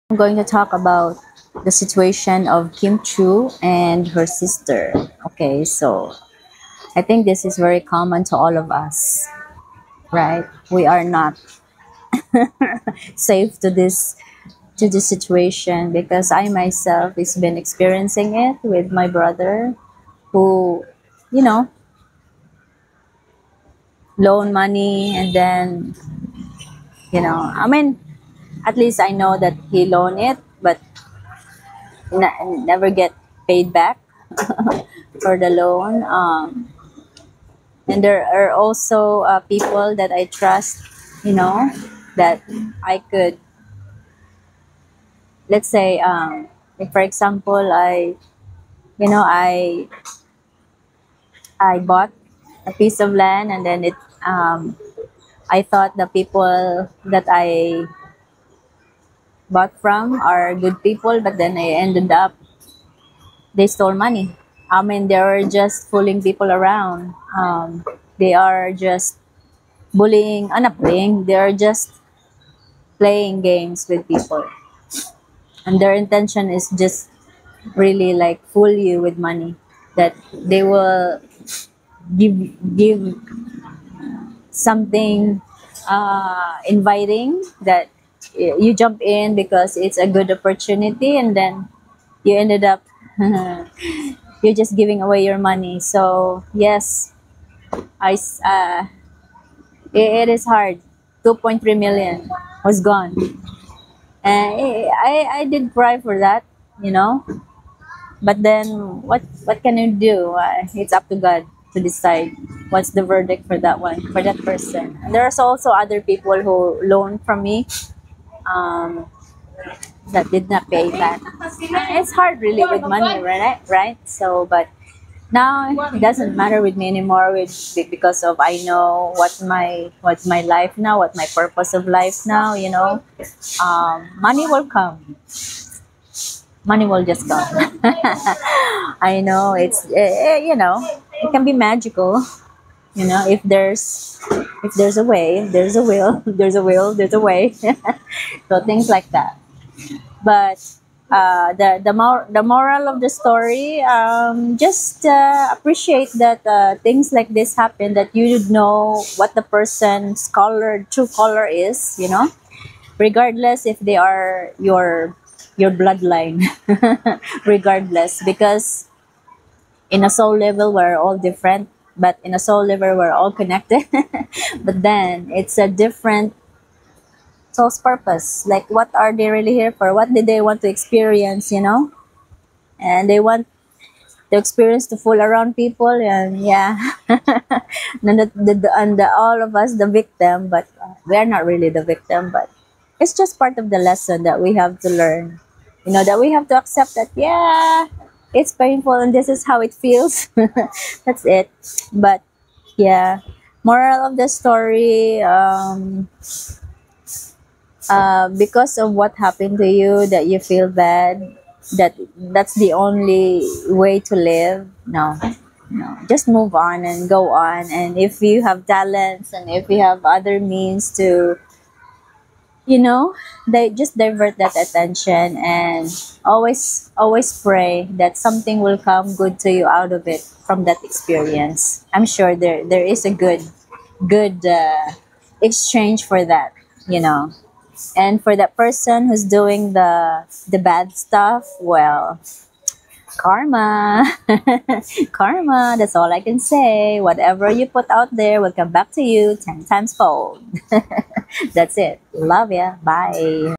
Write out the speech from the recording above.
I'm going to talk about the situation of Kim Chu and her sister. Okay, so I think this is very common to all of us, right? We are not safe to this situation because I myself has been experiencing it with my brother who, you know, loan money and then, I mean, at least I know that he loaned it, but never get paid back for the loan. And there are also people that I trust, that I could, let's say, if for example, you know, I, I bought a piece of land and then I thought the people that I bought from are good people, but then I ended up, they stole money. I mean, they were just fooling people around. They are just bullying, not bullying, they are just playing games with people. And their intention is just really like fool you with money. That they will give something inviting that you jump in because it's a good opportunity and then you ended up you're just giving away your money. So yes, I it is hard. 2.3 million was gone, and I did cry for that, you know. But then what can you do? It's up to God to decide what's the verdict for that one, for that person. And there's also other people who loaned from me, um, that did not pay back. It's hard really with money, right? Right. So, but now it doesn't matter with me anymore. Because of I know what's my life now, what my purpose of life now. Money will come. Money will just come. I know it can be magical. If there's a way, if there's a will, there's a will, there's a way. So things like that. But the moral of the story, just appreciate that things like this happen, that you would know what the person's true color is, regardless if they are your bloodline. Regardless, because in a soul level we're all different, but in a soul level we're all connected. But then it's a different soul's purpose. Like, what are they really here for? What did they want to experience, and they want the experience to fool around people, and yeah. And all of us the victim, but we are not really the victim, but it's just part of the lesson that we have to learn, that we have to accept that, yeah, it's painful and this is how it feels. That's it. But yeah, moral of the story, because of what happened to you, that you feel bad, that's the only way to live. No, no, just move on and go on. And if you have talents and if you have other means to, they just divert that attention, and always pray that something will come good to you out of it, from that experience. I'm sure there is a good exchange for that, and for that person who's doing the bad stuff, well, karma. Karma, that's all I can say. Whatever you put out there will come back to you 10 times fold. That's it. Love ya. Bye.